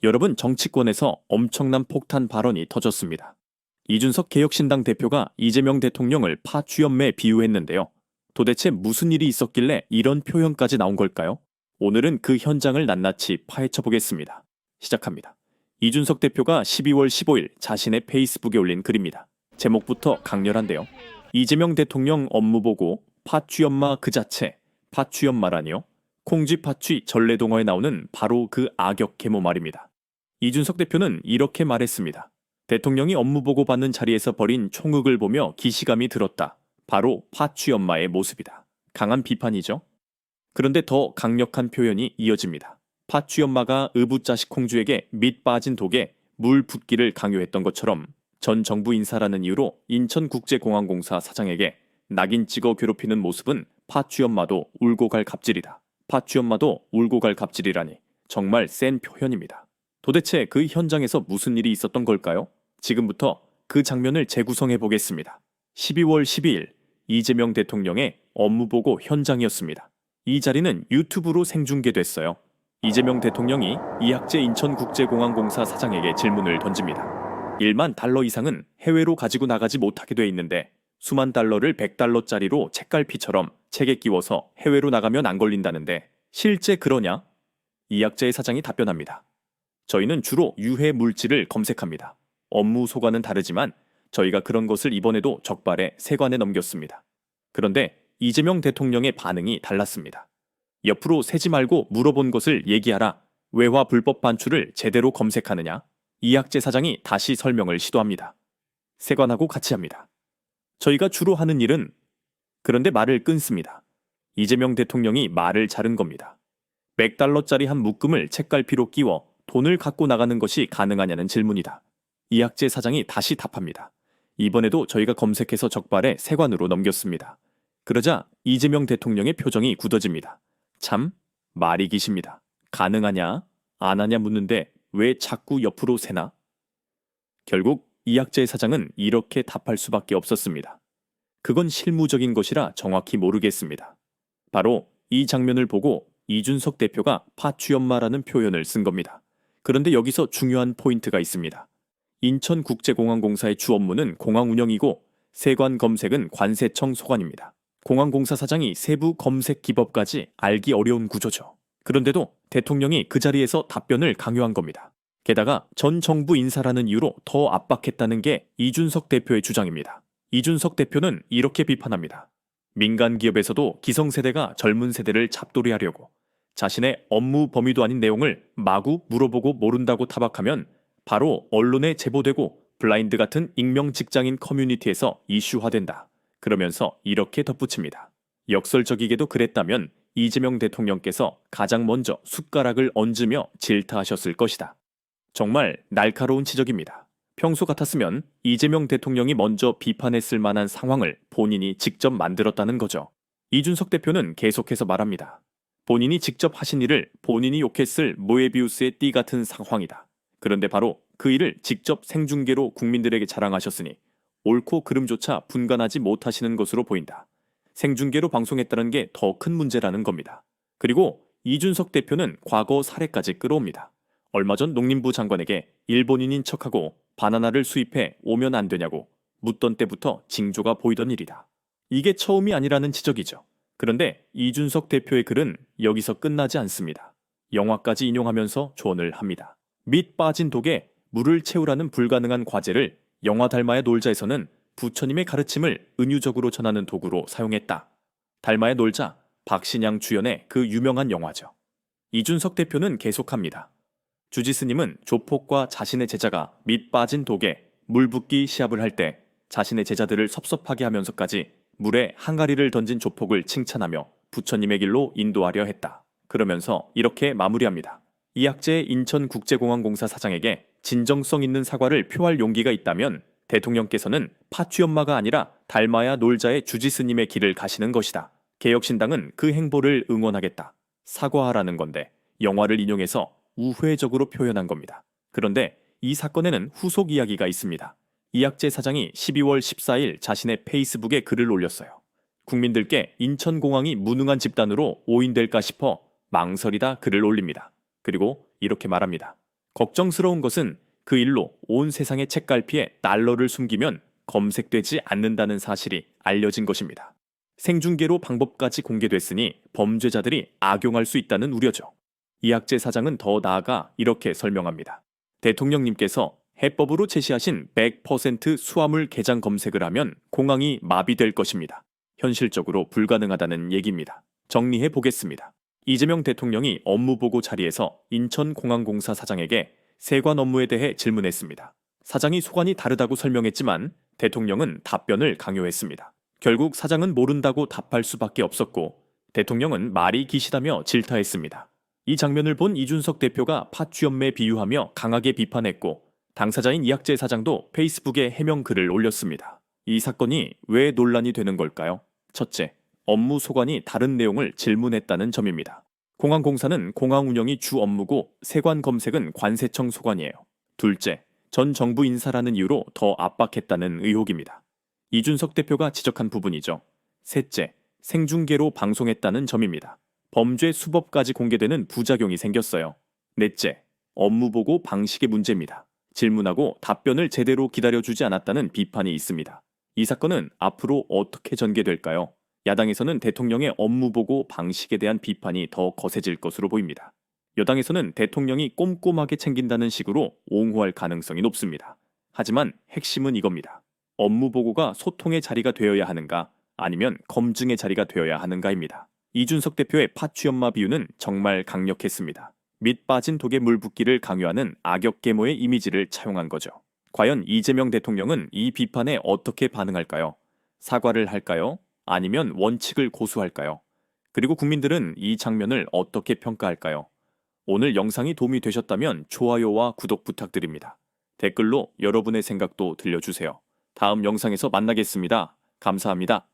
여러분, 정치권에서 엄청난 폭탄 발언이 터졌습니다. 이준석 개혁신당 대표가 이재명 대통령을 파취연매에 비유했는데요. 도대체 무슨 일이 있었길래 이런 표현까지 나온 걸까요? 오늘은 그 현장을 낱낱이 파헤쳐 보겠습니다. 시작합니다. 이준석 대표가 12월 15일 자신의 페이스북에 올린 글입니다. 제목부터 강렬한데요. 이재명 대통령 업무보고 파취연마 그 자체, 파취연마라니요? 콩쥐파취 전래동화에 나오는 바로 그 악역 계모 말입니다. 이준석 대표는 이렇게 말했습니다. 대통령이 업무보고 받는 자리에서 벌인 총흙을 보며 기시감이 들었다. 바로 파취연마의 모습이다. 강한 비판이죠. 그런데 더 강력한 표현이 이어집니다. 파취연마가 의붓자식 콩쥐에게 밑 빠진 독에 물 붓기를 강요했던 것처럼 전 정부 인사라는 이유로 인천국제공항공사 사장에게 낙인 찍어 괴롭히는 모습은 파취연마도 울고 갈 갑질이다. 파취연마도 울고 갈 갑질이라니 정말 센 표현입니다. 도대체 그 현장에서 무슨 일이 있었던 걸까요? 지금부터 그 장면을 재구성해 보겠습니다. 12월 12일 이재명 대통령의 업무보고 현장이었습니다. 이 자리는 유튜브로 생중계됐어요. 이재명 대통령이 이학재 인천국제공항공사 사장에게 질문을 던집니다. 1만 달러 이상은 해외로 가지고 나가지 못하게 돼 있는데 수만 달러를 100달러짜리로 책갈피처럼 책에 끼워서 해외로 나가면 안 걸린다는데 실제 그러냐? 이학재 사장이 답변합니다. 저희는 주로 유해 물질을 검색합니다. 업무 소관은 다르지만 저희가 그런 것을 이번에도 적발해 세관에 넘겼습니다. 그런데 이재명 대통령의 반응이 달랐습니다. 옆으로 세지 말고 물어본 것을 얘기하라. 외화 불법 반출을 제대로 검색하느냐? 이학재 사장이 다시 설명을 시도합니다. 세관하고 같이 합니다. 저희가 주로 하는 일은 그런데 말을 끊습니다. 이재명 대통령이 말을 자른 겁니다. 100달러짜리 한 묶음을 책갈피로 끼워 돈을 갖고 나가는 것이 가능하냐는 질문이다. 이학재 사장이 다시 답합니다. 이번에도 저희가 검색해서 적발해 세관으로 넘겼습니다. 그러자 이재명 대통령의 표정이 굳어집니다. 참, 말이 기십니다. 가능하냐? 안 하냐 묻는데 왜 자꾸 옆으로 새나? 결국 이학재 사장은 이렇게 답할 수밖에 없었습니다. 그건 실무적인 것이라 정확히 모르겠습니다. 바로 이 장면을 보고 이준석 대표가 파취연마라는 표현을 쓴 겁니다. 그런데 여기서 중요한 포인트가 있습니다. 인천국제공항공사의 주 업무는 공항 운영이고 세관 검색은 관세청 소관입니다. 공항공사 사장이 세부 검색 기법까지 알기 어려운 구조죠. 그런데도 대통령이 그 자리에서 답변을 강요한 겁니다. 게다가 전 정부 인사라는 이유로 더 압박했다는 게 이준석 대표의 주장입니다. 이준석 대표는 이렇게 비판합니다. 민간 기업에서도 기성세대가 젊은 세대를 잡돌이하려고 자신의 업무 범위도 아닌 내용을 마구 물어보고 모른다고 타박하면 바로 언론에 제보되고 블라인드 같은 익명 직장인 커뮤니티에서 이슈화된다. 그러면서 이렇게 덧붙입니다. 역설적이게도 그랬다면 이재명 대통령께서 가장 먼저 숟가락을 얹으며 질타하셨을 것이다. 정말 날카로운 지적입니다. 평소 같았으면 이재명 대통령이 먼저 비판했을 만한 상황을 본인이 직접 만들었다는 거죠. 이준석 대표는 계속해서 말합니다. 본인이 직접 하신 일을 본인이 욕했을 모에비우스의 띠 같은 상황이다. 그런데 바로 그 일을 직접 생중계로 국민들에게 자랑하셨으니 옳고 그름조차 분간하지 못하시는 것으로 보인다. 생중계로 방송했다는 게 더 큰 문제라는 겁니다. 그리고 이준석 대표는 과거 사례까지 끌어옵니다. 얼마 전 농림부 장관에게 일본인인 척하고 바나나를 수입해 오면 안 되냐고 묻던 때부터 징조가 보이던 일이다. 이게 처음이 아니라는 지적이죠. 그런데 이준석 대표의 글은 여기서 끝나지 않습니다. 영화까지 인용하면서 조언을 합니다. 밑 빠진 독에 물을 채우라는 불가능한 과제를 영화 달마야 놀자에서는 부처님의 가르침을 은유적으로 전하는 도구로 사용했다. 달마야 놀자, 박신양 주연의 그 유명한 영화죠. 이준석 대표는 계속합니다. 주지스님은 조폭과 자신의 제자가 밑 빠진 독에 물 붓기 시합을 할 때 자신의 제자들을 섭섭하게 하면서까지 물에 항아리를 던진 조폭을 칭찬하며 부처님의 길로 인도하려 했다. 그러면서 이렇게 마무리합니다. 이학재 인천국제공항공사 사장에게 진정성 있는 사과를 표할 용기가 있다면 대통령께서는 파취연마가 아니라 달마야 놀자의 주지스님의 길을 가시는 것이다. 개혁신당은 그 행보를 응원하겠다. 사과하라는 건데 영화를 인용해서 우회적으로 표현한 겁니다. 그런데 이 사건에는 후속 이야기가 있습니다. 이학재 사장이 12월 14일 자신의 페이스북에 글을 올렸어요. 국민들께 인천공항이 무능한 집단으로 오인될까 싶어 망설이다 글을 올립니다. 그리고 이렇게 말합니다. 걱정스러운 것은 그 일로 온 세상의 책갈피에 달러를 숨기면 검색되지 않는다는 사실이 알려진 것입니다. 생중계로 방법까지 공개됐으니 범죄자들이 악용할 수 있다는 우려죠. 이학재 사장은 더 나아가 이렇게 설명합니다. 대통령님께서 해법으로 제시하신 100% 수화물 계장 검색을 하면 공항이 마비될 것입니다. 현실적으로 불가능하다는 얘기입니다. 정리해 보겠습니다. 이재명 대통령이 업무보고 자리에서 인천공항공사 사장에게 세관 업무에 대해 질문했습니다. 사장이 소관이 다르다고 설명했지만 대통령은 답변을 강요했습니다. 결국 사장은 모른다고 답할 수밖에 없었고 대통령은 말이 기시다며 질타했습니다. 이 장면을 본 이준석 대표가 파취연매 비유하며 강하게 비판했고 당사자인 이학재 사장도 페이스북에 해명 글을 올렸습니다. 이 사건이 왜 논란이 되는 걸까요? 첫째, 업무 소관이 다른 내용을 질문했다는 점입니다. 공항공사는 공항 운영이 주 업무고 세관 검색은 관세청 소관이에요. 둘째, 전 정부 인사라는 이유로 더 압박했다는 의혹입니다. 이준석 대표가 지적한 부분이죠. 셋째, 생중계로 방송했다는 점입니다. 범죄 수법까지 공개되는 부작용이 생겼어요. 넷째, 업무보고 방식의 문제입니다. 질문하고 답변을 제대로 기다려주지 않았다는 비판이 있습니다. 이 사건은 앞으로 어떻게 전개될까요? 야당에서는 대통령의 업무보고 방식에 대한 비판이 더 거세질 것으로 보입니다. 여당에서는 대통령이 꼼꼼하게 챙긴다는 식으로 옹호할 가능성이 높습니다. 하지만 핵심은 이겁니다. 업무보고가 소통의 자리가 되어야 하는가 아니면 검증의 자리가 되어야 하는가입니다. 이준석 대표의 파취연마 비유는 정말 강력했습니다. 밑 빠진 독에 물 붓기를 강요하는 악역계모의 이미지를 차용한 거죠. 과연 이재명 대통령은 이 비판에 어떻게 반응할까요? 사과를 할까요? 아니면 원칙을 고수할까요? 그리고 국민들은 이 장면을 어떻게 평가할까요? 오늘 영상이 도움이 되셨다면 좋아요와 구독 부탁드립니다. 댓글로 여러분의 생각도 들려주세요. 다음 영상에서 만나겠습니다. 감사합니다.